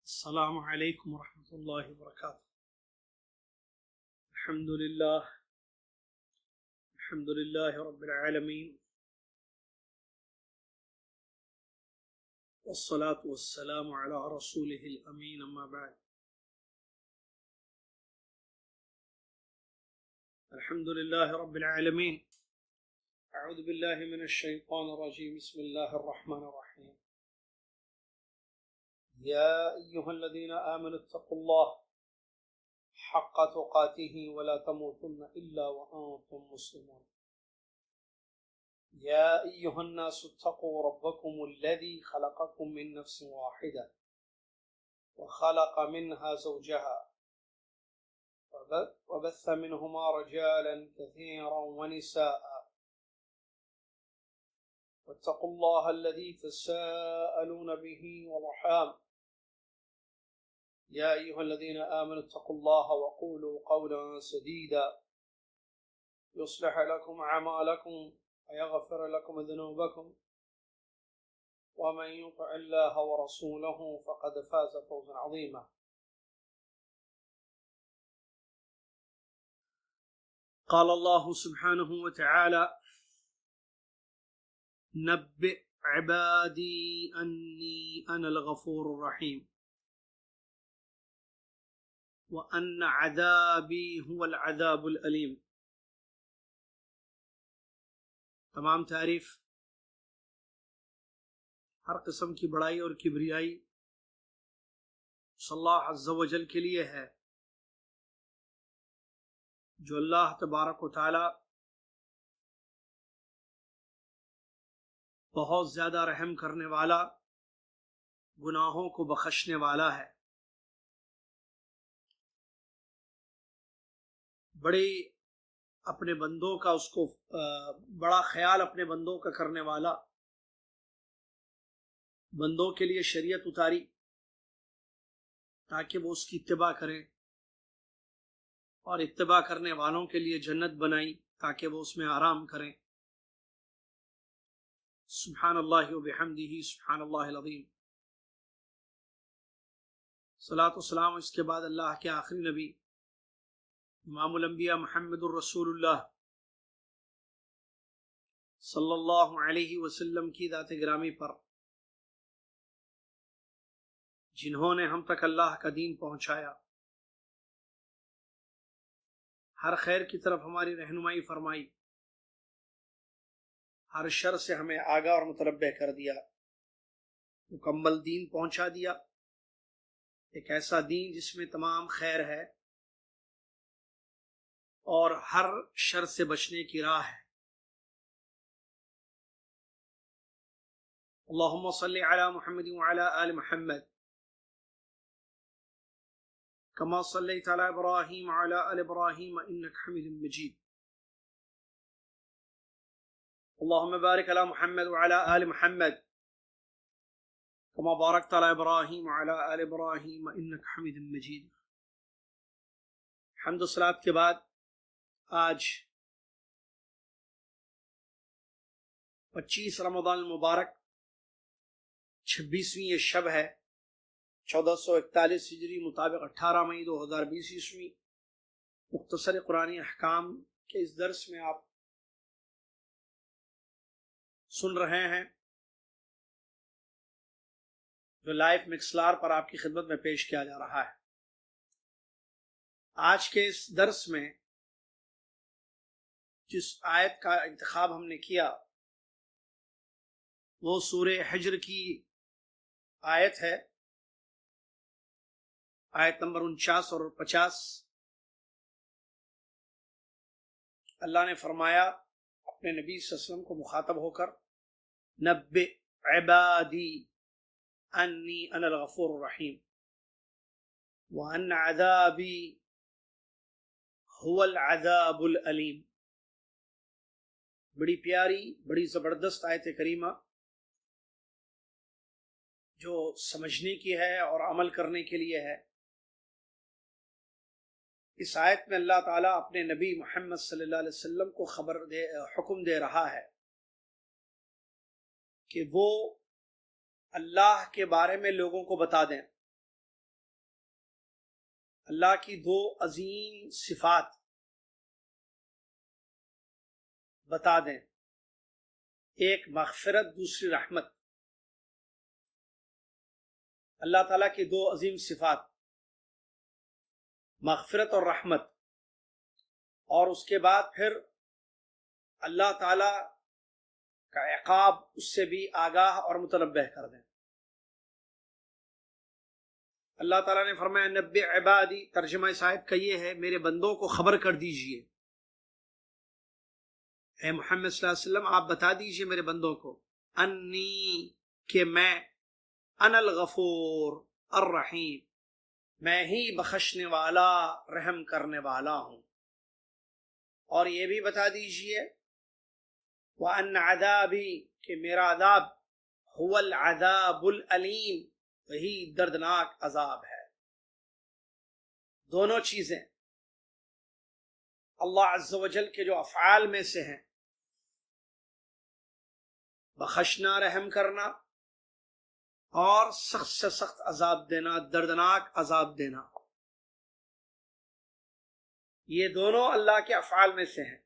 السلام عليكم ورحمة الله وبركاته. الحمد لله رب العالمين، والصلاة والسلام على رسوله الأمين، أما بعد. الحمد لله رب العالمين. أعوذ بالله من الشيطان الرجيم. بسم الله الرحمن الرحيم. يا أيها الذين آمنوا اتقوا الله حق تقاته ولا تموتن إلا وأنتم مسلمون. يا أيها الناس اتقوا ربكم الذي خلقكم من نفس واحدة وخلق منها زوجها وبث منهما رجالا كثيرا ونساء، واتقوا الله الذي تساءلون به والأرحام. يا أيها الذين آمنوا اتقوا الله وقولوا قولا سديدا يصلح لكم أعمالكم ويغفر لكم ذنوبكم، ومن يطع الله ورسوله فقد فاز فوزا عظيما. قال الله سبحانه وتعالى: نبئ عبادي أني أنا الغفور الرحيم وأن عذابي هو العذاب الأليم. تمام تعریف، ہر قسم کی بڑائی اور کبریائی اللہ عز و جل کے لیے ہے، جو اللہ تبارک و تعالی بہت زیادہ رحم کرنے والا، گناہوں کو بخشنے والا ہے، بڑی اپنے بندوں کا بڑا خیال اپنے بندوں کا کرنے والا، بندوں کے لیے شریعت اتاری تاکہ وہ اس کی اتباع کریں، اور اتباع کرنے والوں کے لیے جنت بنائی تاکہ وہ اس میں آرام کریں۔ سبحان اللہ و بحمدہ، سبحان اللہ العظیم۔ صلاۃ و سلام اس کے بعد اللہ کے آخری نبی امام الانبیاء محمد الرسول اللہ صلی اللہ علیہ وسلم کی ذات گرامی پر، جنہوں نے ہم تک اللہ کا دین پہنچایا، ہر خیر کی طرف ہماری رہنمائی فرمائی، ہر شر سے ہمیں آگاہ اور متنبہ کر دیا، مکمل دین پہنچا دیا، ایک ایسا دین جس میں تمام خیر ہے اور ہر شر سے بچنے کی راہ ہے۔ اللہم صلی علی محمد وعلی آل محمد کما صلیت علی ابراہیم وعلی آل ابراہیم انک حمید مجید۔ اللہم بارک علی محمد وعلی آل محمد کما بارکت علی ابراہیم وعلی آل ابراہیم انک حمید مجید۔ حمد و صلوات کے بعد آج 25 رمضان المبارک، 26ویں یہ شب ہے، 1441 ہجری مطابق 18 مئی 2020 عیسوی۔ مختصر قرآنی احکام کے اس درس میں آپ سن رہے ہیں، جو لائف مکسلار پر آپ کی خدمت میں پیش کیا جا رہا ہے۔ آج کے اس درس میں جس آیت کا انتخاب ہم نے کیا وہ سورہ حجر کی آیت ہے، آیت نمبر 49 اور 50۔ اللہ نے فرمایا اپنے نبی صلی اللہ علیہ وسلم کو مخاطب ہو کر، نبئ عبادی انی انا الغفور الرحیم وان عذابی هو العذاب العلیم۔ بڑی پیاری، بڑی زبردست آیت کریمہ جو سمجھنے کی ہے اور عمل کرنے کے لیے ہے۔ اس آیت میں اللہ تعالیٰ اپنے نبی محمد صلی اللہ علیہ وسلم کو حکم دے رہا ہے کہ وہ اللہ کے بارے میں لوگوں کو بتا دیں، اللہ کی دو عظیم صفات بتا دیں، ایک مغفرت، دوسری رحمت۔ اللہ تعالیٰ کی دو عظیم صفات، مغفرت اور رحمت، اور اس کے بعد پھر اللہ تعالیٰ کا عقاب اس سے بھی آگاہ اور متنبہ کر دیں۔ اللہ تعالیٰ نے فرمایا نبئ عبادی، ترجمہ صاحب کا یہ ہے میرے بندوں کو خبر کر دیجئے، اے محمد صلی اللہ علیہ وسلم آپ بتا دیجئے میرے بندوں کو، انی، کہ میں، انا الغفور الرحیم، میں ہی بخشنے والا رحم کرنے والا ہوں۔ اور یہ بھی بتا دیجئے وَأَنَّ عَذَابِي، کہ میرا عذاب، هُوَ الْعَذَابُ الْأَلِيمُ، وہی دردناک عذاب ہے۔ دونوں چیزیں اللہ عز و جل کے جو افعال میں سے ہیں، بخشنا، رحم کرنا، اور سخت سے سخت عذاب دینا، دردناک عذاب دینا، یہ دونوں اللہ کے افعال میں سے ہیں۔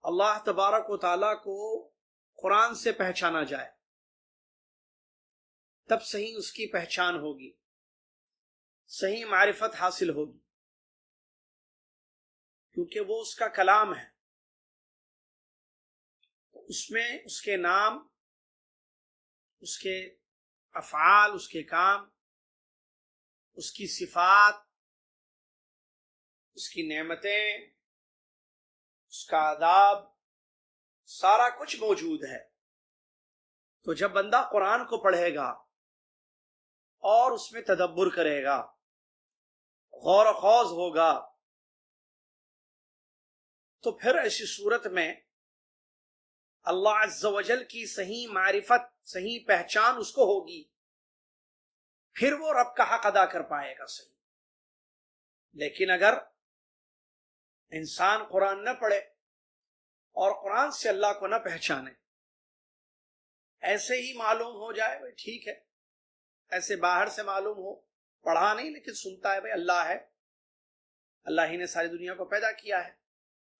اللہ تبارک و تعالیٰ کو قرآن سے پہچانا جائے تب صحیح اس کی پہچان ہوگی، صحیح معرفت حاصل ہوگی، کیونکہ وہ اس کا کلام ہے، اس میں اس کے نام، اس کے افعال، اس کے کام، اس کی صفات، اس کی نعمتیں، اس کا آداب، سارا کچھ موجود ہے۔ تو جب بندہ قرآن کو پڑھے گا اور اس میں تدبر کرے گا، غور و خوض ہوگا، تو پھر ایسی صورت میں اللہ عز و جل کی صحیح معرفت، صحیح پہچان اس کو ہوگی، پھر وہ رب کا حق ادا کر پائے گا صحیح۔ لیکن اگر انسان قرآن نہ پڑھے اور قرآن سے اللہ کو نہ پہچانے، ایسے ہی معلوم ہو جائے بھائی ٹھیک ہے، ایسے باہر سے معلوم ہو، پڑھا نہیں لیکن سنتا ہے بھائی اللہ ہے، اللہ ہی نے ساری دنیا کو پیدا کیا ہے،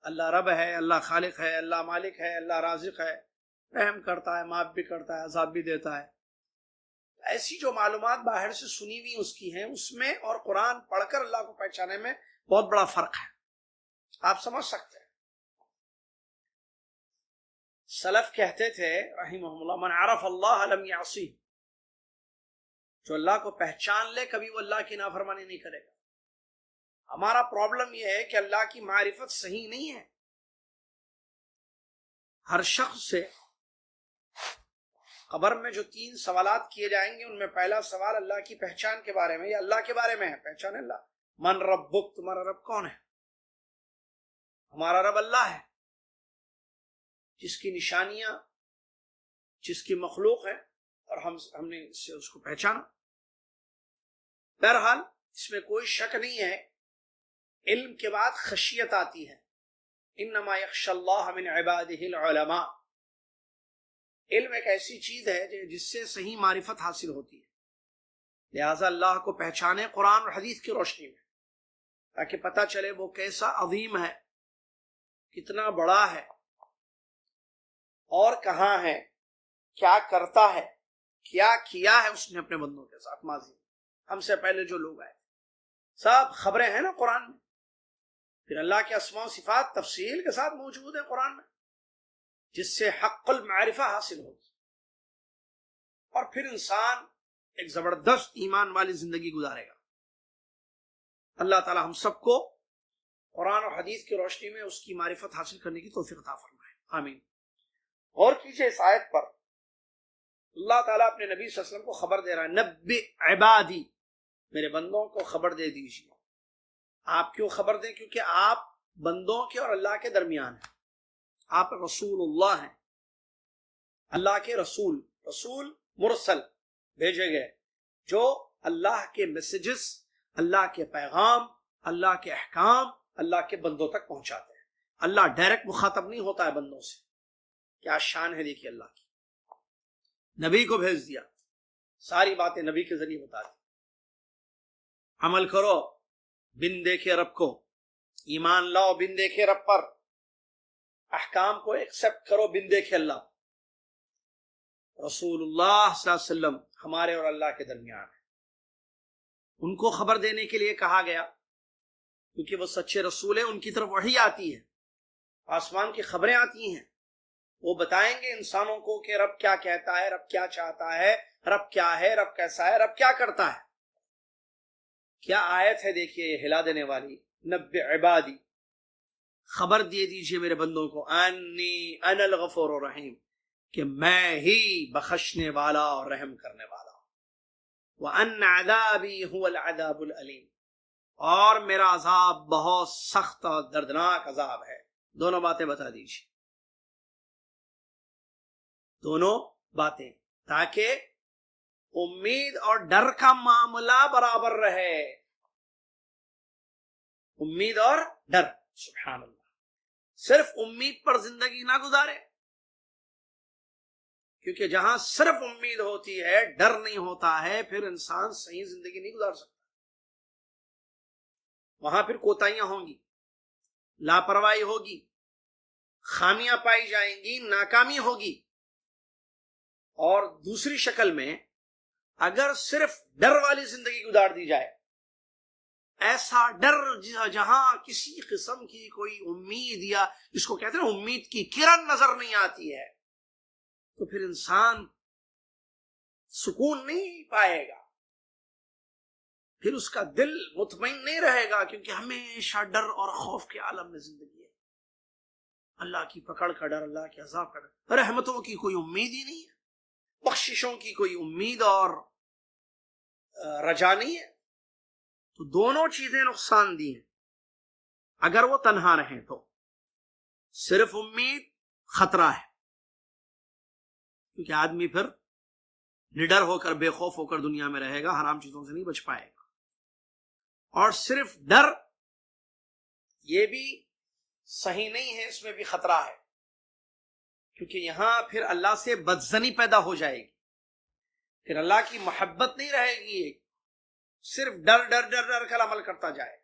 اللہ رب ہے، اللہ خالق ہے، اللہ مالک ہے، اللہ رازق ہے، رحم کرتا ہے، معاف بھی کرتا ہے، عذاب بھی دیتا ہے۔ ایسی جو معلومات باہر سے سنی ہوئی اس کی ہیں، اس میں اور قرآن پڑھ کر اللہ کو پہچانے میں بہت بڑا فرق ہے، آپ سمجھ سکتے ہیں۔ سلف کہتے تھے رحمہم اللہ، من عرف اللہ لم یعصیہ، جو اللہ کو پہچان لے کبھی وہ اللہ کی نافرمانی نہیں کرے گا۔ ہمارا پرابلم یہ ہے کہ اللہ کی معرفت صحیح نہیں ہے۔ ہر شخص سے قبر میں جو 3 سوالات کیے جائیں گے، ان میں پہلا سوال اللہ کی پہچان کے بارے میں، یا اللہ کے بارے میں ہے، پہچان اللہ۔ من ربک، تمہارا رب کون ہے؟ ہمارا رب اللہ ہے، جس کی نشانیاں، جس کی مخلوق ہے، اور ہم نے اس کو پہچانا۔ بہرحال اس میں کوئی شک نہیں ہے، علم کے بعد خشیت آتی ہے، انما یخشی اللہ من عبادہ العلماء۔ علم ایک ایسی چیز ہے جس سے صحیح معرفت حاصل ہوتی ہے، لہٰذا اللہ کو پہچانے قرآن اور حدیث کی روشنی میں، تاکہ پتہ چلے وہ کیسا عظیم ہے، کتنا بڑا ہے، اور کہاں ہے، کیا کرتا ہے، کیا کیا ہے اس نے اپنے بندوں کے ساتھ ماضی میں، ہم سے پہلے جو لوگ آئے، سب خبریں ہیں نا قرآن میں۔ پھر اللہ کے اسماء و صفات تفصیل کے ساتھ موجود ہیں قرآن میں، جس سے حق المعرفہ حاصل ہوگی، اور پھر انسان ایک زبردست ایمان والی زندگی گزارے گا۔ اللہ تعالی ہم سب کو قرآن اور حدیث کی روشنی میں اس کی معرفت حاصل کرنے کی توفیق عطا فرمائے، آمین۔ غور کیجئے اس آیت پر، اللہ تعالیٰ اپنے نبی صلی اللہ علیہ وسلم کو خبر دے رہا ہے، نبئ عبادی، میرے بندوں کو خبر دے دیجیے۔ آپ کیوں خبر دیں؟ کیونکہ آپ بندوں کے اور اللہ کے درمیان ہیں، آپ رسول اللہ ہیں، اللہ کے رسول، رسول مرسل، بھیجے گئے، جو اللہ کے میسیجز، اللہ کے پیغام، اللہ کے احکام اللہ کے بندوں تک پہنچاتے ہیں۔ اللہ ڈائریکٹ مخاطب نہیں ہوتا ہے بندوں سے، کیا شان ہے دیکھیے اللہ کی۔ نبی کو بھیج دیا، ساری باتیں نبی کے ذریعے بتا دی، عمل کرو بن دیکھے رب کو، ایمان لاؤ بن دیکھے رب پر، احکام کو ایکسپٹ کرو بن دیکھے اللہ۔ رسول اللہ صلی اللہ علیہ وسلم ہمارے اور اللہ کے درمیان ہے، ان کو خبر دینے کے لیے کہا گیا کیونکہ وہ سچے رسول ہیں، ان کی طرف وحی آتی ہے، آسمان کی خبریں آتی ہیں، وہ بتائیں گے انسانوں کو کہ رب کیا کہتا ہے، رب کیا چاہتا ہے، رب کیا ہے، رب کیسا ہے، رب کیا کرتا ہے۔ کیا آیت ہے دیکھیے یہ ہلا دینے والی، نبئ عبادی، خبر دے دیجئے میرے بندوں کو، انی انا الغفور الرحیم، کہ میں ہی بخشنے والا اور رحم کرنے والا ہوں، وان عذابی هو العذاب العلیم، اور میرا عذاب بہت سخت اور دردناک عذاب ہے۔ دونوں باتیں بتا دیجیے، دونوں باتیں، تاکہ امید اور ڈر کا معاملہ برابر رہے، امید اور ڈر۔ سبحان اللہ، صرف امید پر زندگی نہ گزارے، کیونکہ جہاں صرف امید ہوتی ہے ڈر نہیں ہوتا ہے، پھر انسان صحیح زندگی نہیں گزار سکتا، وہاں پھر کوتاہیاں ہوں گی، لاپرواہی ہوگی، خامیاں پائی جائیں گی، ناکامی ہوگی۔ اور دوسری شکل میں اگر صرف ڈر والی زندگی گزار دی جائے، ایسا ڈر جہاں کسی قسم کی کوئی امید، یا جس کو کہتے ہیں امید کی کرن نظر نہیں آتی ہے، تو پھر انسان سکون نہیں پائے گا، پھر اس کا دل مطمئن نہیں رہے گا، کیونکہ ہمیشہ ڈر اور خوف کے عالم میں زندگی ہے، اللہ کی پکڑ کا ڈر، اللہ کے عذاب کا ڈر، رحمتوں کی کوئی امید ہی نہیں ہے، بخششوں کی کوئی امید اور رجا نہیں ہے۔ تو دونوں چیزیں نقصان دی ہیں اگر وہ تنہا رہیں تو۔ صرف امید خطرہ ہے، کیونکہ آدمی پھر نڈر ہو کر، بے خوف ہو کر دنیا میں رہے گا، حرام چیزوں سے نہیں بچ پائے گا۔ اور صرف ڈر یہ بھی صحیح نہیں ہے، اس میں بھی خطرہ ہے، کیونکہ یہاں پھر اللہ سے بدظنی پیدا ہو جائے گی، پھر اللہ کی محبت نہیں رہے گی، صرف ڈر ڈر ڈر ڈر کر عمل کرتا جائے۔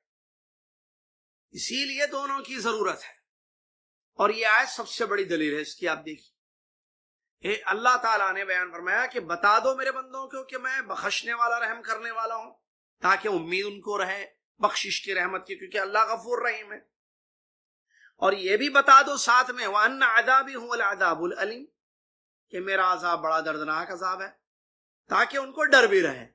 اسی لیے دونوں کی ضرورت ہے، اور یہ آیت سب سے بڑی دلیل ہے اس کی۔ آپ دیکھیے اللہ تعالیٰ نے بیان فرمایا کہ بتا دو میرے بندوں کو کہ میں بخشنے والا، رحم کرنے والا ہوں، تاکہ امید ان کو رہے بخشش کی، رحمت کی، کیونکہ اللہ غفور رحیم ہے۔ اور یہ بھی بتا دو ساتھ میں وَأَنَّ عَذَابِي هُوَ الْعَذَابُ الْأَلِيمُ، کہ میرا عذاب بڑا دردناک عذاب ہے، تاکہ ان کو ڈر بھی رہے۔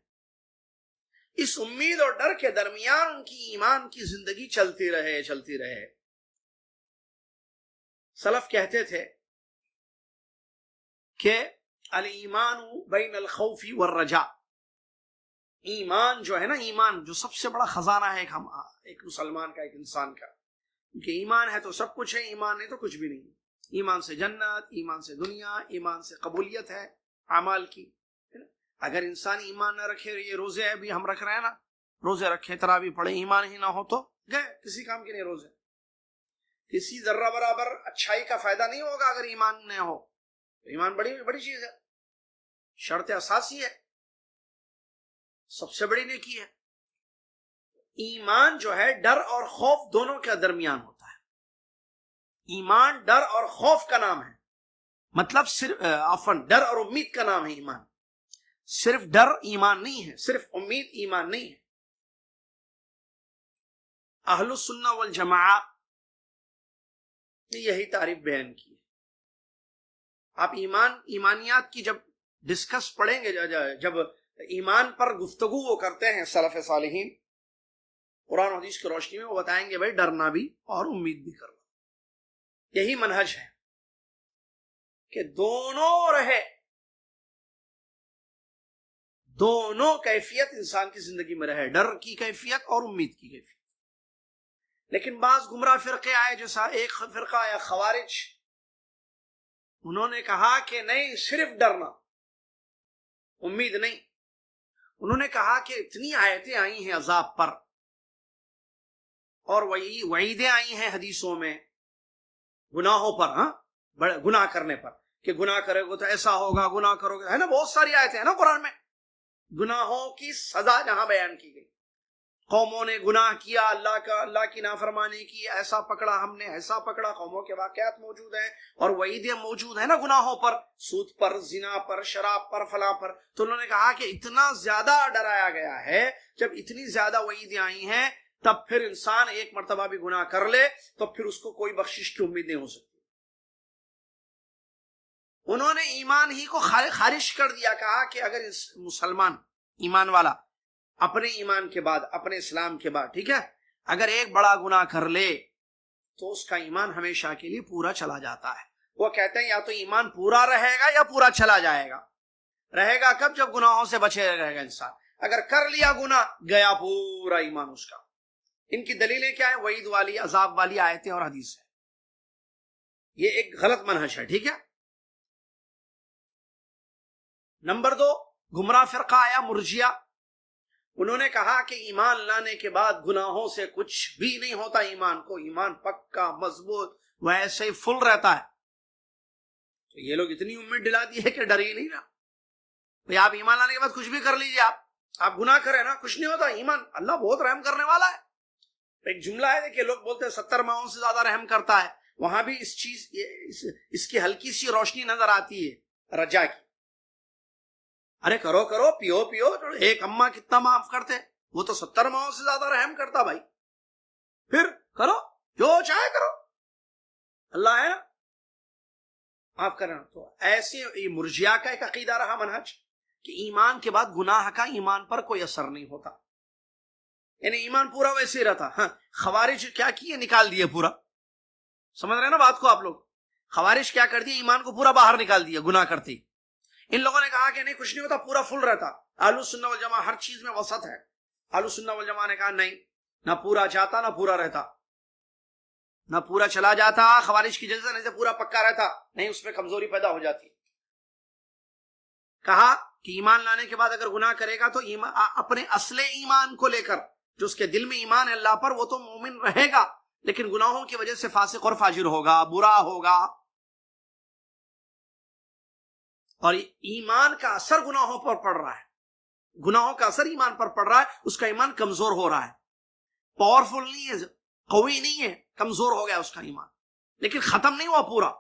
اس امید اور ڈر کے درمیان ان کی ایمان کی زندگی چلتی رہے، چلتی رہے۔ سلف کہتے تھے کہ الایمان بین الخوف والرجاء، ایمان جو ہے نا، ایمان جو سب سے بڑا خزانہ ہے ایک مسلمان کا، ایک انسان کا، کیونکہ ایمان ہے تو سب کچھ ہے، ایمان نہیں تو کچھ بھی نہیں۔ ایمان سے جنت، ایمان سے دنیا، ایمان سے قبولیت ہے اعمال کی۔ اگر انسان ایمان نہ رکھے، یہ روزے بھی ہم رکھ رہے ہیں نا، روزے رکھے، تراویح پڑھے، ایمان ہی نہ ہو تو گئے، کسی کام کے نہیں روزے، کسی ذرہ برابر اچھائی کا فائدہ نہیں ہوگا اگر ایمان نہ ہو۔ ایمان بڑی بڑی چیز ہے، شرط اساسی ہے، سب سے بڑی نیکی ہے۔ ایمان جو ہے ڈر اور خوف دونوں کے درمیان ہوتا ہے۔ ایمان ڈر اور خوف کا نام ہے، مطلب صرف ڈر اور امید کا نام ہے ایمان۔ صرف ڈر ایمان نہیں ہے، صرف امید ایمان نہیں ہے۔ اہل السنہ والجماعہ نے یہی تعریف بیان کی ہے۔ آپ ایمانیات کی جب ڈسکس پڑھیں گے، جب ایمان پر گفتگو وہ کرتے ہیں سلف صالحین قرآن و حدیث کی روشنی میں، وہ بتائیں گے بھائی ڈرنا بھی اور امید بھی کرنا، یہی منہج ہے کہ دونوں رہے، دونوں کیفیت انسان کی زندگی میں رہے، ڈر کی کیفیت اور امید کی کیفیت۔ لیکن بعض گمراہ فرقے آئے، جیسا ایک فرقہ آیا خوارج، انہوں نے کہا کہ نہیں، صرف ڈرنا، امید نہیں۔ انہوں نے کہا کہ اتنی آیتیں آئی ہیں عذاب پر، اور وعیدیں آئی ہیں حدیثوں میں گناہوں پر، گناہ کرنے پر، کہ گناہ کرے گا تو ایسا ہوگا، گناہ کرو گے، ہے نا، بہت ساری آیتیں ہیں نا قرآن میں، گناہوں کی سزا جہاں بیان کی گئی۔ قوموں نے گناہ کیا، اللہ کی نافرمانی کی، ایسا پکڑا ہم نے، ایسا پکڑا، قوموں کے واقعات موجود ہیں اور وعیدیں موجود ہیں نا گناہوں پر، سود پر، زنا پر، شراب پر، فلاں پر. تو انہوں نے کہا کہ اتنا زیادہ ڈرایا گیا ہے، جب اتنی زیادہ وعیدیں آئی ہیں تب پھر انسان ایک مرتبہ بھی گناہ کر لے تو پھر اس کو کوئی بخشش کی امید نہیں ہو سکتی. انہوں نے ایمان ہی کو خارج کر دیا، کہا کہ اگر مسلمان ایمان والا اپنے ایمان کے بعد، اپنے اسلام کے بعد، ٹھیک ہے، اگر ایک بڑا گناہ کر لے تو اس کا ایمان ہمیشہ کے لیے پورا چلا جاتا ہے. وہ کہتے ہیں یا تو ایمان پورا رہے گا یا پورا چلا جائے گا. رہے گا کب؟ جب گناہوں سے بچے رہے گا انسان. اگر کر لیا گناہ، گیا پورا ایمان اس کا. ان کی دلیلیں کیا ہیں؟ وعید والی، عذاب والی آیتیں اور حدیث ہے. یہ ایک غلط منہج ہے، ٹھیک ہے. نمبر 2، گمراہ فرقہ آیا مرجیہ. انہوں نے کہا کہ ایمان لانے کے بعد گناہوں سے کچھ بھی نہیں ہوتا. ایمان پکا مضبوط ویسے ہی فل رہتا ہے. تو یہ لوگ اتنی امید دلا دی ہے کہ ڈر ہی نہیں نا. بھئی آپ ایمان لانے کے بعد کچھ بھی کر لیجئے، آپ گناہ کریں نا، کچھ نہیں ہوتا. ایمان، اللہ بہت رحم کرنے والا ہے. ایک جملہ ہے کہ لوگ بولتے ہیں 70 ماہوں سے زیادہ رحم کرتا ہے. وہاں بھی اس کی ہلکی سی روشنی نظر آتی ہے رجا کی. ارے کرو پیو ایک اماں کتنا معاف کرتے، وہ تو 70 ماہوں سے زیادہ رحم کرتا. بھائی پھر کرو جو چاہے کرو، اللہ ہے نا معاف کرنا. تو ایسے مرجیہ کا ایک عقیدہ رہا منہج کہ ایمان کے بعد گناہ کا ایمان پر کوئی اثر نہیں ہوتا، یعنی ایمان پورا ویسے ہی رہتا. ہاں، خوارج کیا کیے؟ نکال دیے پورا. سمجھ رہے نا بات کو آپ لوگ؟ خوارج کیا کر دیا؟ ایمان کو پورا باہر نکال دیا گناہ کرتے. ان لوگوں نے کہا کہ نہیں کچھ نہیں ہوتا، پورا فل رہتا. اہل سنہ والجماعہ ہر چیز میں وسط ہے. اہل سنہ والجماعہ نے کہا نہیں، نہ پورا جاتا نہ پورا رہتا، نہ پورا چلا جاتا خوارج کی جیسے، نہیں سے پورا پکا رہتا، نہیں اس میں کمزوری پیدا ہو جاتی. کہا کہ ایمان لانے کے بعد اگر گناہ کرے گا تو اپنے اصل ایمان کو لے کر، جو اس کے دل میں ایمان ہے اللہ پر، وہ تو مومن رہے گا، لیکن گناہوں کی وجہ سے فاسق اور فاجر ہوگا، برا ہوگا. اور ایمان کا اثر گناہوں پر پڑ رہا ہے، گناہوں کا اثر ایمان پر پڑ رہا ہے، اس کا ایمان کمزور ہو رہا ہے. پاورفل نہیں ہے، قوی نہیں ہے، کمزور ہو گیا اس کا ایمان، لیکن ختم نہیں ہوا پورا.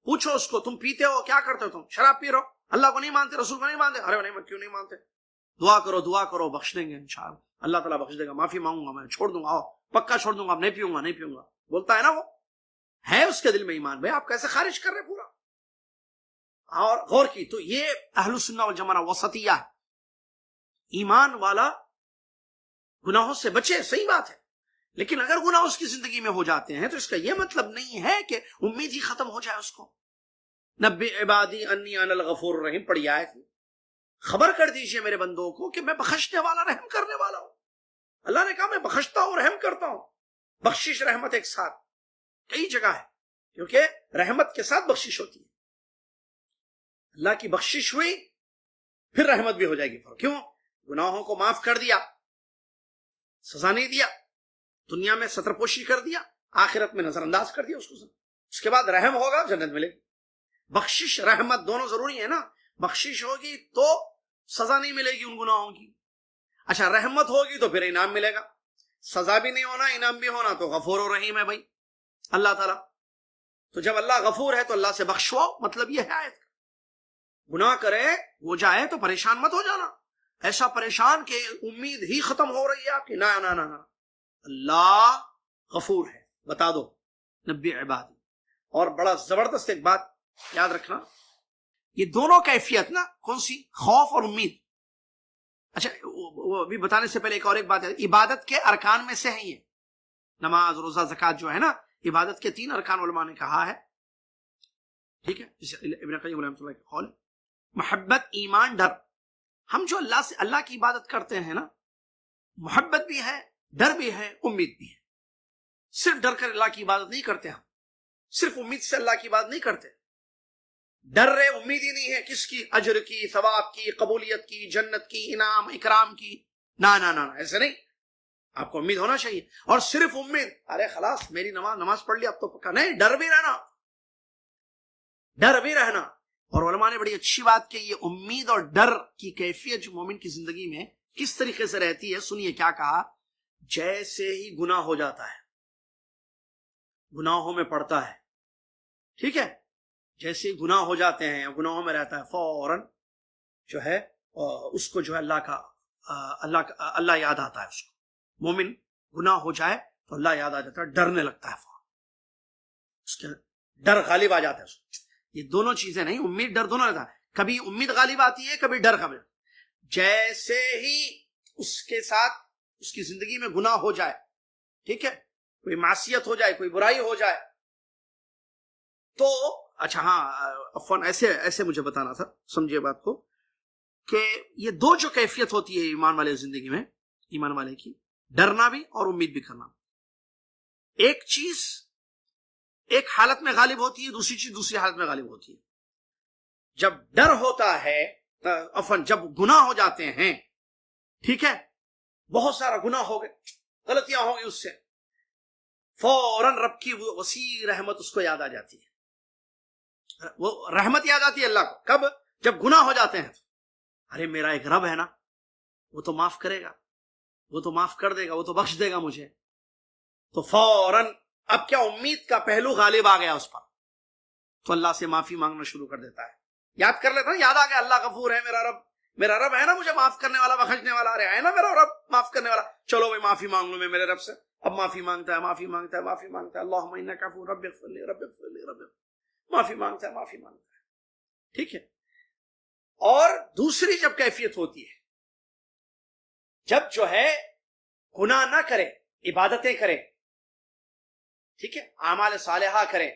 پوچھو اس کو، تم پیتے ہو، کیا کرتے ہو؟ تم شراب پی رہو، اللہ کو نہیں مانتے، رسول کو نہیں مانتے. ارے نہیں، کیوں نہیں مانتے؟ دعا کرو بخش دیں گے انشاءاللہ، اللہ تعالیٰ بخش دے گا، معافی مانگوں گا، میں چھوڑ دوں گا، پکا چھوڑ دوں گا، نہیں پیوں گا بولتا ہے نا. وہ ہے اس کے دل میں ایمان. بھائی آپ کیسے خارج کر رہے پورا؟ اور غور کی تو یہ اہل سنہ والجماعہ وسطیہ ہے. ایمان والا گناہوں سے بچے، صحیح بات ہے، لیکن اگر گناہ اس کی زندگی میں ہو جاتے ہیں تو اس کا یہ مطلب نہیں ہے کہ امید ہی ختم ہو جائے اس کو. نبی عبادی انی انا الغفور الرحیم پڑھی آیت، خبر کر دیجئے میرے بندوں کو کہ میں بخشنے والا، رحم کرنے والا ہوں. اللہ نے کہا میں بخشتا ہوں، رحم کرتا ہوں. بخشش رحمت ایک ساتھ کئی جگہ ہے، کیونکہ رحمت کے ساتھ بخشش ہوتی ہے. اللہ کی بخشش ہوئی پھر رحمت بھی ہو جائے گی. کیوں؟ گناہوں کو معاف کر دیا، سزا نہیں دیا، دنیا میں ستر پوشی کر دیا، آخرت میں نظر انداز کر دیا اس کے بعد رحم ہوگا، جنت ملے گی. بخشش رحمت دونوں ضروری ہے نا. بخشش ہوگی تو سزا نہیں ملے گی ان گناہوں کی. اچھا، رحمت ہوگی تو پھر انعام ملے گا. سزا بھی نہیں ہونا، انعام بھی ہونا، تو غفور و رحیم ہے بھائی اللہ تعالیٰ. تو جب اللہ غفور ہے تو اللہ سے بخشواؤ، مطلب یہ ہے آیت. گناہ کرے ہو جائے تو پریشان مت ہو جانا، ایسا پریشان کہ امید ہی ختم ہو رہی ہے آپ کی. نا نا نا نا، اللہ غفور ہے. بتا دو نبی عبادی. اور بڑا زبردست ایک بات یاد رکھنا، یہ دونوں کیفیت نا، کون سی؟ خوف اور امید. اچھا، وہ بھی بتانے سے پہلے ایک بات ہے، عبادت کے ارکان میں سے ہے یہ. نماز، روزہ، زکوٰۃ جو ہے نا، عبادت کے 3 ارکان علماء نے کہا ہے، ٹھیک ہے، ابن قیم رحمۃ اللہ کا قول ہے. محبت، ایمان، ڈر. ہم جو اللہ کی عبادت کرتے ہیں نا، محبت بھی ہے، ڈر بھی ہے، امید بھی ہے. صرف ڈر کر اللہ کی عبادت نہیں کرتے، ہم صرف امید سے اللہ کی عبادت نہیں کرتے. ڈر رہے، امید ہی نہیں ہے کس کی؟ اجر کی، ثواب کی، قبولیت کی، جنت کی، انعام اکرام کی. نا نا نا، ایسے نہیں. آپ کو امید ہونا چاہیے. اور صرف امید، ارے خلاص میری نماز پڑھ لی اب تو پکا، نہیں، ڈر بھی رہنا، ڈر بھی رہنا. اور علماء نے بڑی اچھی بات کہ یہ امید اور ڈر کی کیفیت جو مومن کی زندگی میں کس طریقے سے رہتی ہے. سنیے کیا کہا جیسے ہی گناہ ہو جاتا ہے، گناہوں میں پڑتا ہے، ٹھیک ہے، جیسے ہی گناہ ہو جاتے ہیں یا گناہوں میں رہتا ہے، فوراً جو ہے اس کو جو ہے اللہ یاد آتا ہے اس کو. مومن گناہ ہو جائے تو اللہ یاد آ جاتا ہے، ڈرنے لگتا ہے فوراً، اس کے ڈر غالب آ جاتا ہے اس کو. یہ دونوں چیزیں نہیں، امید ڈر دونوں رہتا ہے. کبھی امید غالب آتی ہے، کبھی ڈر غالب. جیسے ہی اس کے ساتھ اس کی زندگی میں گناہ ہو جائے، ٹھیک ہے، کوئی معصیت ہو جائے، کوئی برائی ہو جائے، تو اچھا ہاں عفواً ایسے مجھے بتانا تھا، سمجھے بات کو، کہ یہ دو جو کیفیت ہوتی ہے ایمان والے زندگی میں، ایمان والے کی، ڈرنا بھی اور امید بھی کرنا. ایک چیز ایک حالت میں غالب ہوتی ہے، دوسری چیز دوسری حالت میں غالب ہوتی ہے. جب ڈر ہوتا ہے، عفواً جب گناہ ہو جاتے ہیں، ٹھیک ہے، بہت سارا گناہ ہو گئے، غلطیاں ہوں گی، اس سے فوراً رب کی وسیع رحمت اس کو یاد آ جاتی ہے. وہ رحمت یاد آتی ہے اللہ کو کب؟ جب گناہ ہو جاتے ہیں. ارے میرا ایک رب ہے نا، وہ تو معاف کرے گا، وہ تو معاف کر دے گا، وہ تو بخش دے گا مجھے. تو فوراً اب کیا امید کا پہلو غالب آ گیا اس پر، تو اللہ سے معافی مانگنا شروع کر دیتا ہے. یاد کر لیتا ہے، یاد آ گیا اللہ غفور ہے، میرا رب ہے نا، مجھے معاف کرنے والا، بخشنے والا. ارے ہے نا میرا رب معاف کرنے والا، چلو میں معافی مانگ لوں میں میرے رب سے. اب معافی مانگتا ہے، معافی مانگتا ہے، معافی مانگتا ہے، اللہم انک غفور رب اغفر لی، رب اغفر لی، رب معافی مانگتا ہے، معافی مانگتا ہے، ٹھیک ہے. اور دوسری جب کیفیت ہوتی ہے، جب جو ہے گناہ نہ کرے، عبادتیں کرے، ٹھیک ہے، اعمال صالحہ کرے،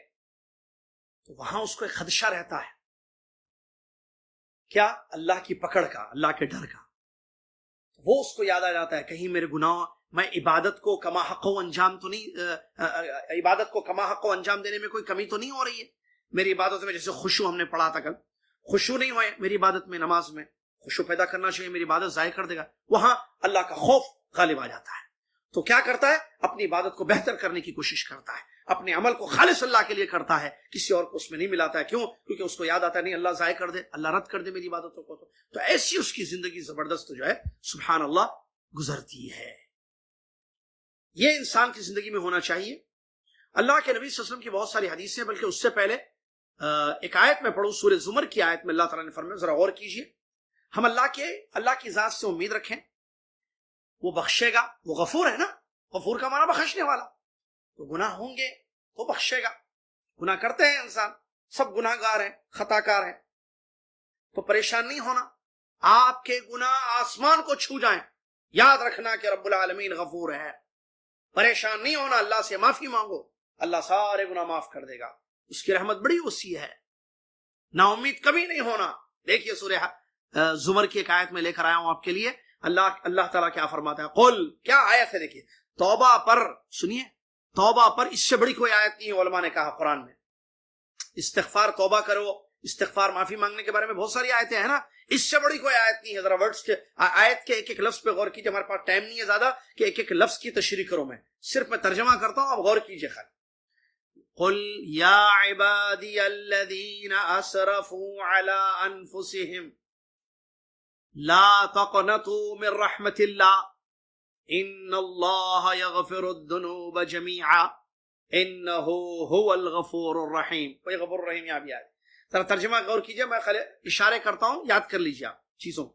تو وہاں اس کو ایک خدشہ رہتا ہے، کیا؟ اللہ کی پکڑ کا، اللہ کے ڈر کا. وہ اس کو یاد آ جاتا ہے، کہیں میرے گناہ، میں عبادت کو کما حق و انجام تو نہیں، عبادت کو کما حق و انجام دینے میں کوئی کمی تو نہیں ہو رہی ہے میری عبادت میں. جیسے خشوع ہم نے پڑھا تھا کل، خشوع نہیں ہوئے میری عبادت میں، نماز میں خشوع پیدا کرنا چاہیے، میری عبادت ضائع کر دے گا. وہاں اللہ کا خوف غالب آ جاتا ہے، تو کیا کرتا ہے؟ اپنی عبادت کو بہتر کرنے کی کوشش کرتا ہے، اپنے عمل کو خالص اللہ کے لیے کرتا ہے، کسی اور کو اس میں نہیں ملاتا ہے. کیوں؟ کیونکہ اس کو یاد آتا ہے نہیں اللہ ضائع کر دے، اللہ رد کر دے میری عبادتوں کو. تو ایسی اس کی زندگی زبردست جو ہے سبحان اللہ گزرتی ہے. یہ انسان کی زندگی میں ہونا چاہیے. اللہ کے نبی صلی اللہ علیہ وسلم کی بہت ساری حدیثیں، بلکہ اس سے پہلے ایک آیت میں پڑھوں، سورہ زمر کی آیت میں اللہ تعالیٰ نے فرمایا، ذرا غور کیجئے، ہم اللہ کی ذات سے امید رکھیں، وہ بخشے گا، وہ غفور ہے نا، غفور کا معنی بخشنے والا. تو گناہ ہوں گے تو بخشے گا، گناہ کرتے ہیں انسان، سب گناہ گار ہیں، خطا کار ہیں، تو پریشان نہیں ہونا. آپ کے گناہ آسمان کو چھو جائیں، یاد رکھنا کہ رب العالمین غفور ہے. پریشان نہیں ہونا، اللہ سے معافی مانگو، اللہ سارے گناہ معاف کر دے گا، اس کی رحمت بڑی وسیع ہے. نا امید کبھی نہیں ہونا. دیکھیے سورہ زمر کی ایک آیت میں لے کر آیا ہوں آپ کے لیے، اللہ تعالیٰ کیا فرماتا ہے. قل، کیا آیت ہے، دیکھیے، توبہ پر سنیے، توبہ پر اس سے بڑی کوئی آیت نہیں ہے. علماء نے کہا قرآن میں استغفار، توبہ کرو، استغفار معافی مانگنے کے بارے میں بہت ساری آیتیں ہیں نا، اس سے بڑی کوئی آیت نہیں ہے. ذرا ورڈز کے، آیت کے ایک ایک لفظ پہ غور کیجئے. ہمارے پاس ٹائم نہیں ہے زیادہ کہ ایک ایک لفظ کی تشریح کروں، میں صرف میں ترجمہ کرتا ہوں، آپ غور کیجئے خالی. قل یا عبادی الذین اسرفوا علی انفسهم لا تقنطوا من رحمت اللہ ان اللہ یغفر الذنوب جميعا انہ هو الغفور الرحیم. کوئی غفور الرحیم یہاں بھی آئے. ذرا ترجمہ غور کیجئے، میں خالی اشارے کرتا ہوں، یاد کر لیجئے آپ چیزوں.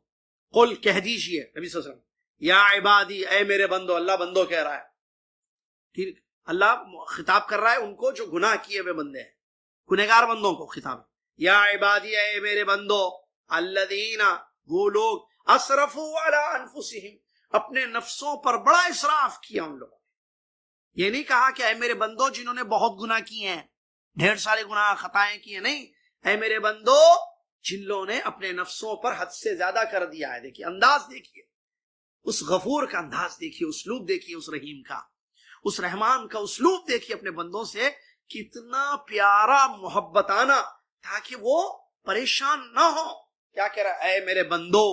قل، کہہ دیجئے نبی صلی اللہ علیہ وسلم، یا عبادی، اے میرے بندو. اللہ بندو کہہ رہا ہے، ٹھیک، اللہ خطاب کر رہا ہے ان کو جو گناہ کیے ہوئے بندے ہیں، گنہگار بندوں کو خطاب. یا عبادی، اے میرے بندو، الذین، وہ لوگ، اسرفوا علی انفسہم، اپنے نفسوں پر بڑا اسراف کیا ان لوگوں نے. یہ نہیں کہا کہ اے میرے بندو جنہوں نے بہت گناہ کیے ہیں، ڈھیر سارے گناہ خطائیں کیے، نہیں، اے میرے بندو جن لوگوں نے اپنے نفسوں پر حد سے زیادہ کر دیا ہے. دیکھیے انداز، دیکھیے اس غفور کا انداز، دیکھیے اسلوب، دیکھیے اس رحیم کا، اس رحمان کا اسلوب دیکھیے اپنے بندوں سے، کتنا پیارا محبتانہ، تاکہ وہ پریشان نہ ہو. کیا کہہ رہا ہے؟ اے میرے بندو،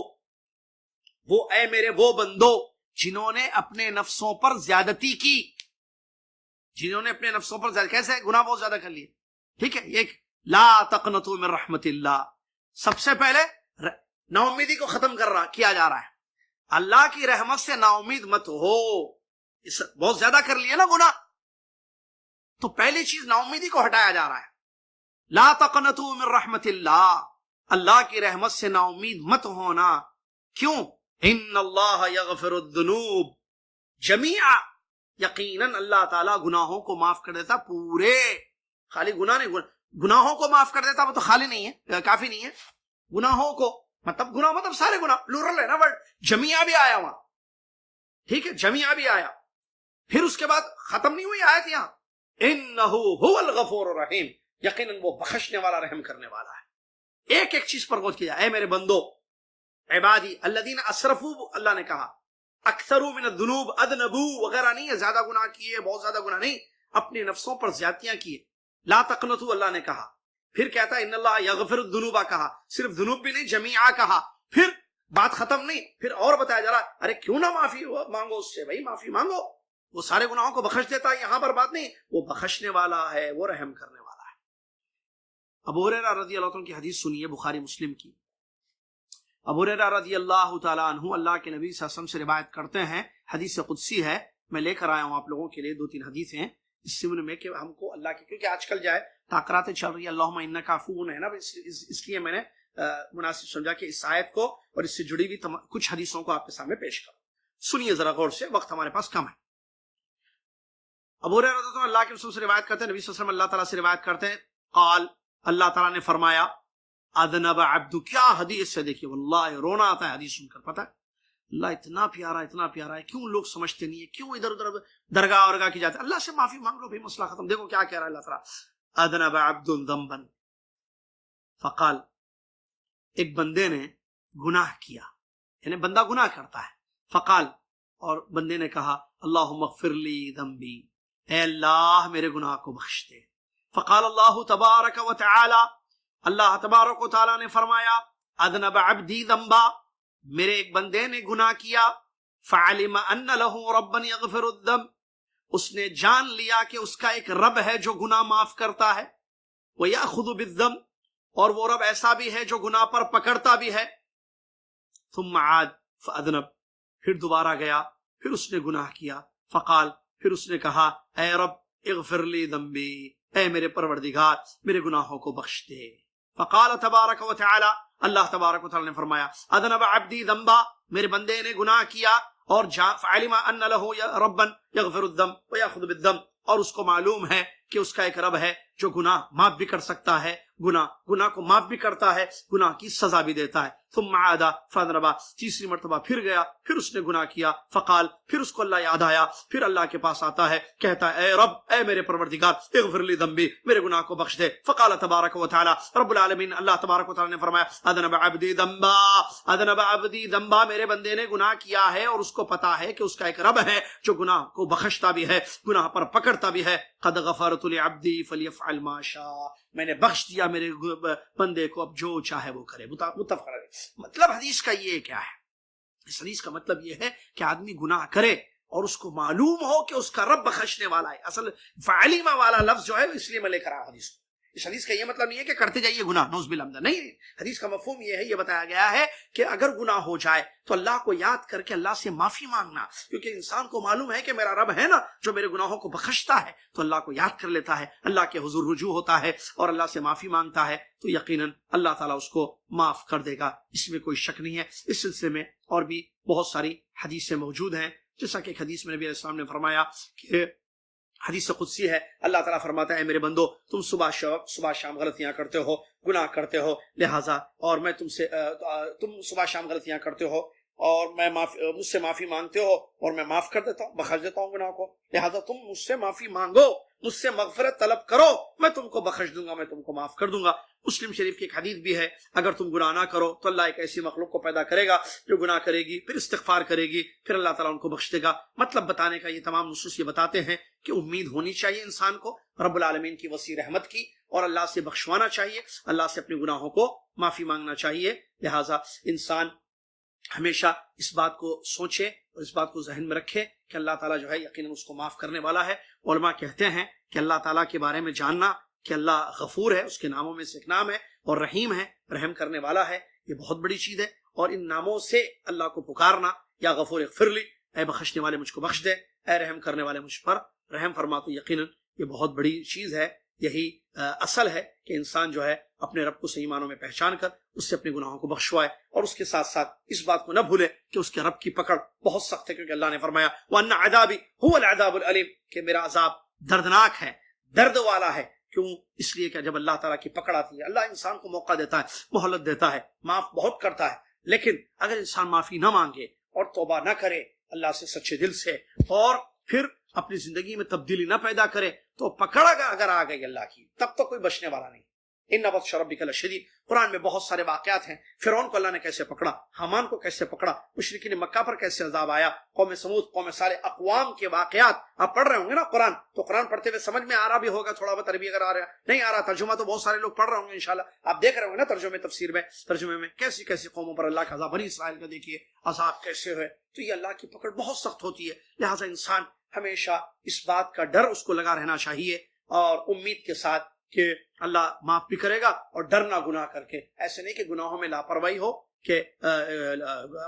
اے میرے وہ بندو جنہوں نے اپنے نفسوں پر زیادتی کی، جنہوں نے اپنے نفسوں پر زیادہ، کیسے گناہ بہت زیادہ کر لیے، ٹھیک ہے. ایک لا تقنطوا من رحمت اللہ، سب سے پہلے نا امیدی کو ختم کیا جا رہا ہے. اللہ کی رحمت سے نا امید مت ہو. بہت زیادہ کر لیے نا گناہ. تو پہلی چیز نا امیدی کو ہٹایا جا رہا ہے. لا تقنطوا من رحمت اللہ، اللہ کی رحمت سے نا امید مت ہونا. کیوں؟ ان اللہ یغفر الذنوب جمیعا، یقیناً اللہ تعالیٰ گناہوں کو معاف کر دیتا پورے. خالی گناہ نہیں، گناہوں کو معاف کر دیتا وہ تو خالی نہیں ہے، کافی نہیں ہے. گناہوں کو مطلب گناہ مطلب سارے گناہ، پلورل ہے نا ورڈ، جمیعا بھی آیا وہاں، ٹھیک ہے، جمیعا بھی آیا. پھر اس کے بعد ختم نہیں ہوئی آیت یہاں، انہو هو الغفور الرحیم، یقیناً وہ بخشنے والا رحم کرنے والا ہے. ایک ایک چیز پر غور کیا. اے میرے بندو، عبادی الذین اسرفوا، اللہ نے کہا اکثروا من الذنوب اذنبوا وغیرہ نہیں ہے، زیادہ گناہ کیے، بہت زیادہ گناہ نہیں، اپنی نفسوں پر زیادتیاں کیے. لا تقنطوا اللہ نے کہا، پھر کہتا ہے ان اللہ یغفر الذنوب کہا، صرف ذنوب بھی نہیں جمیعا کہا. پھر بات ختم نہیں، پھر اور بتایا جا رہا ارے کیوں نہ معافی مانگو اس سے، بھائی معافی مانگو، وہ سارے گناہوں کو بخش دیتا ہے. یہاں پر بات نہیں، وہ بخشنے والا ہے، وہ رحم کرنے والا ہے. ابو ہریرہ رضی اللہ عنہ کی حدیث سنیے، بخاری مسلم کی. ابو ہریرہ رضی اللہ تعالیٰ عنہ اللہ کے نبی صلی اللہ علیہ وسلم سے روایت کرتے ہیں، حدیث قدسی ہے. میں لے کر آیا ہوں آپ لوگوں کے لیے 2-3 حدیثیں اس سمن میں کہ ہم کو اللہ کی، کیونکہ آج کل جائے تاکراتیں چل رہی ہے، اللہم انک عفو ہے نا، اس لیے میں نے مناسب سمجھا کہ اس آیت کو اور اس سے جڑی ہوئی کچھ حدیثوں کو آپ کے سامنے پیش کروں. سنیے ذرا غور سے، وقت ہمارے پاس کم ہے. ابو ہریرہ رضی اللہ عنہ اللہ کے رسول سے روایت کرتے ہیں، نبی صلی اللہ علیہ وسلم اللہ تعالیٰ سے روایت کرتے ہیں، قال، اللہ تعالیٰ نے فرمایا، اذنب عبد، کیا حدیث ہے، دیکھیے واللہ رونا آتا ہے حدیث سن کر. پتہ ہے اللہ اتنا پیارا ہے، کیوں لوگ سمجھتے نہیں ہے، کیوں ادھر ادھر درگاہ ورگاہ کی جاتے ہیں. اللہ سے معافی مانگ لو بھائی، مسئلہ ختم. دیکھو کیا کہہ رہا ہے اللہ تعالیٰ، اذنب عبد ذنبا فقال، ایک بندے نے گناہ کیا، یعنی بندہ گناہ کرتا ہے. فقال، اور بندے نے کہا، اللہم اغفر لی ذنبی، اے اللہ میرے گناہ کو بخش دے. فقال اللہ تبارک و تعالی، اللہ تبارک و تعالی نے فرمایا، اذنب عبدی ذنبا، میرے ایک بندے نے گناہ کیا، فعلم ان له ربا یغفر الذنب، اس نے جان لیا کہ اس کا ایک رب ہے جو گناہ معاف کرتا ہے، ویأخذ بالذنب، اور وہ رب ایسا بھی ہے جو گناہ پر پکڑتا بھی ہے. ثم عاد فاذنب، پھر دوبارہ گیا، پھر اس نے گناہ کیا. فقال، پھر اس نے کہا، اے رب اغفر لی ذنبی، اے میرے پروردگار میرے گناہوں کو بخش دے. فقال تبارک و تعالی، اللہ تبارک و تعالی نے فرمایا، اذنب عبدی ذنبا، میرے بندے نے گناہ کیا اور فعلم ان له ربا یغفر الذنب ویأخذ بالذنب، اور اس کو معلوم ہے کہ اس کا ایک رب ہے جو گناہ معاف بھی کر سکتا ہے، گناہ کو معاف بھی کرتا ہے، گناہ کی سزا بھی دیتا ہے. ثم عاد فاذنب، تیسری مرتبہ پھر گیا، پھر اس نے گناہ کیا. فقال، پھر اس کو اللہ یاد آیا، پھر اللہ کے پاس آتا ہے، کہتا ہے، اے رب، اے میرے پروردگار، اغفر لی ذنبی، میرے گناہ کو بخش دے. فقال تبارک و تعالی، رب العالمین اللہ تبارک و تعالی نے فرمایا، اذنب عبدی ذنبا، اذنب عبدی ذنبا، میرے بندے نے گناہ کیا ہے اور اس کو پتا ہے کہ اس کا ایک رب ہے جو گناہ کو بخشتا بھی ہے، گناہ پر پکڑتا بھی ہے. قد غفرت لعبدی فلیفعل ما شاء، میں نے بخش دیا میرے بندے کو، اب جو چاہے وہ کرے. متفق علیہ. مطلب حدیث کا یہ کیا ہے؟ اس حدیث کا مطلب یہ ہے کہ آدمی گناہ کرے اور اس کو معلوم ہو کہ اس کا رب بخشنے والا ہے. اصل فعلیما والا لفظ جو ہے اس لیے میں لے کر آیا حدیث کو. اس حدیث کا یہ مطلب نہیں ہے کہ کرتے جائیے گناہ، نعوذ باللہ، نہیں. حدیث کا مفہوم یہ ہے، یہ بتایا گیا ہے کہ اگر گناہ ہو جائے تو اللہ کو یاد کر کے اللہ سے معافی مانگنا، کیونکہ انسان کو معلوم ہے کہ میرا رب ہے نا جو میرے گناہوں کو بخشتا ہے، تو اللہ کو یاد کر لیتا ہے، اللہ کے حضور رجوع ہوتا ہے اور اللہ سے معافی مانگتا ہے، تو یقیناً اللہ تعالیٰ اس کو معاف کر دے گا، اس میں کوئی شک نہیں ہے. اس سلسلے میں اور بھی بہت ساری حدیثیں موجود ہیں، جیسا کہ ایک حدیث میں نبی علیہ السلام نے فرمایا کہ حدیث قدسی ہے، اللہ تعالیٰ فرماتا ہے، میر بندو، تم صبح شام غلطیاں کرتے ہو، گناہ کرتے ہو، لہٰذا اور میں تم صبح شام غلطیاں کرتے ہو اور مجھ سے معافی مانگتے ہو اور میں معاف کر دیتا ہوں، بخش دیتا ہوں گناہ کو، لہٰذا تم مجھ سے معافی مانگو، مجھ سے مغفرت طلب کرو، میں تم کو بخش دوں گا، میں تم کو معاف کر دوں گا. مسلم شریف کی ایک حدیث بھی ہے، اگر تم گناہ نہ کرو تو اللہ ایک ایسی مخلوق کو پیدا کرے گا جو گناہ کرے گی، پھر استغفار کرے گی، پھر اللہ تعالیٰ ان کو بخش دے گا. مطلب بتانے کا یہ تمام نصوص یہ بتاتے ہیں کہ امید ہونی چاہیے انسان کو رب العالمین کی وسیع رحمت کی، اور اللہ سے بخشوانا چاہیے، اللہ سے اپنے گناہوں کو معافی مانگنا چاہیے. لہٰذا انسان ہمیشہ اس بات کو سوچے اور اس بات کو ذہن میں رکھے کہ اللہ تعالیٰ جو ہے یقیناً اس کو معاف کرنے والا ہے. علماء کہتے ہیں کہ اللہ تعالیٰ کے بارے میں جاننا کہ اللہ غفور ہے، اس کے ناموں میں سے ایک نام ہے، اور رحیم ہے، رحم کرنے والا ہے، یہ بہت بڑی چیز ہے. اور ان ناموں سے اللہ کو پکارنا، یا غفور اغفر لی، اے بخشنے والے مجھ کو بخش دے، اے رحم کرنے والے مجھ پر رحم فرما۔ تو یقیناً یہ بہت بڑی چیز ہے، یہی اصل ہے کہ انسان جو ہے اپنے رب کو صحیح معنوں میں پہچان کر اس سے اپنے گناہوں کو بخشوائے، اور اس کے ساتھ ساتھ اس بات کو نہ بھولے کہ اس کے رب کی پکڑ بہت سخت ہے، کیونکہ اللہ نے فرمایا وَأَنَّ عَذَابِي هُوَ الْعَذَابُ الْأَلِيمُ، کہ میرا عذاب دردناک ہے، درد والا ہے۔ کیوں؟ اس لیے کہ جب اللہ تعالیٰ کی پکڑ آتی ہے، اللہ انسان کو موقع دیتا ہے، مہلت دیتا ہے، معاف بہت کرتا ہے، لیکن اگر انسان معافی نہ مانگے اور توبہ نہ کرے اللہ سے سچے دل سے، اور پھر اپنی زندگی میں تبدیلی نہ پیدا کرے، تو پکڑ اگر آ گئی اللہ کی تب تو کوئی بچنے والا نہیں۔ ان بطش ربک لشدید، قرآن میں بہت سارے واقعات ہیں، فرعون کو اللہ نے کیسے پکڑا، حامان کو کیسے پکڑا، مشرکین مکہ پر کیسے عذاب آیا، قوم سمود، قوم صالح، اقوام کے واقعات آپ پڑھ رہے ہوں گے نا قرآن، تو قرآن پڑھتے ہوئے سمجھ میں آ رہا بھی ہوگا تھوڑا بہت، عربی اگر آ رہا نہیں آ رہا، ترجمہ تو بہت سارے لوگ پڑھ رہے ہوں گے انشاءاللہ، آپ دیکھ رہے ہوں گے نا ترجمے تفسیر میں، ترجمے میں کیسی کیسی قوموں پر اللہ کا عذاب، بنی اسرائیل کا دیکھیے عذاب کیسے ہوئے۔ تو یہ اللہ کی پکڑ بہت سخت ہوتی ہے، لہٰذا انسان ہمیشہ اس بات کا ڈر اس کو لگا رہنا چاہیے، اور امید کے ساتھ کہ اللہ معاف بھی کرے گا، اور ڈرنا گناہ کر کے، ایسے نہیں کہ گناہوں میں لاپرواہی ہو، کہ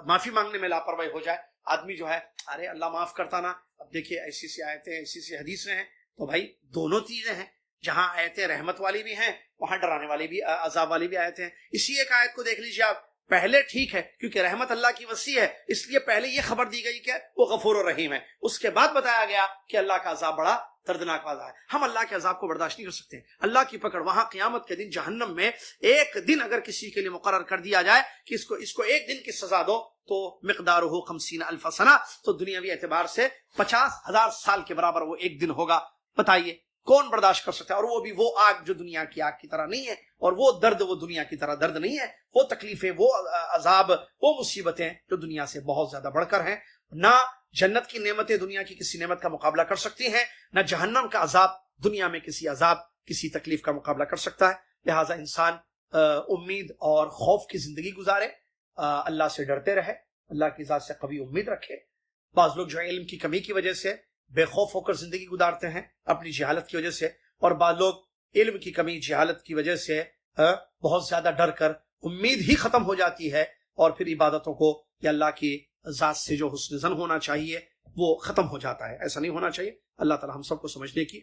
معافی مانگنے میں لاپرواہی ہو جائے، آدمی جو ہے ارے اللہ معاف کرتا نا۔ اب دیکھیے ایسی سی آیتیں، ایسی سی حدیثیں ہیں، تو بھائی دونوں چیزیں ہیں، جہاں آیتیں رحمت والی بھی ہیں وہاں ڈرانے والی بھی، عذاب والی بھی آیتیں ہیں۔ اسی ایک آیت کو دیکھ لیجیے آپ، پہلے ٹھیک ہے کیونکہ رحمت اللہ کی وسیع ہے، اس لیے پہلے یہ خبر دی گئی کہ وہ غفور و رحیم ہے، اس کے بعد بتایا گیا کہ اللہ کا عذاب بڑا دردناک عذاب ہے۔ ہم اللہ کے عذاب کو برداشت نہیں کر سکتے، اللہ کی پکڑ وہاں قیامت کے دن جہنم میں ایک دن اگر کسی کے لیے مقرر کر دیا جائے کہ اس کو ایک دن کی سزا دو، تو مقدارہ 50,000 سنہ، تو دنیاوی اعتبار سے 50,000 سال کے برابر وہ ایک دن ہوگا۔ بتائیے کون برداشت کر سکتا ہے؟ اور وہ بھی وہ آگ جو دنیا کی آگ کی طرح نہیں ہے، اور وہ درد وہ دنیا کی طرح درد نہیں ہے، وہ تکلیفیں، وہ عذاب، وہ مصیبتیں جو دنیا سے بہت زیادہ بڑھ کر ہیں۔ نہ جنت کی نعمتیں دنیا کی کسی نعمت کا مقابلہ کر سکتی ہیں، نہ جہنم کا عذاب دنیا میں کسی عذاب، کسی تکلیف کا مقابلہ کر سکتا ہے۔ لہٰذا انسان امید اور خوف کی زندگی گزارے، اللہ سے ڈرتے رہے، اللہ کی ذات سے قوی امید رکھے۔ بعض لوگ جو علم کی کمی کی وجہ سے بے خوف ہو کر زندگی گزارتے ہیں اپنی جہالت کی وجہ سے، اور بعض لوگ علم کی کمی، جہالت کی وجہ سے بہت زیادہ ڈر کر امید ہی ختم ہو جاتی ہے، اور پھر عبادتوں کو یا اللہ کی ذات سے جو حسن ظن ہونا چاہیے وہ ختم ہو جاتا ہے۔ ایسا نہیں ہونا چاہیے۔ اللہ تعالی ہم سب کو سمجھنے کی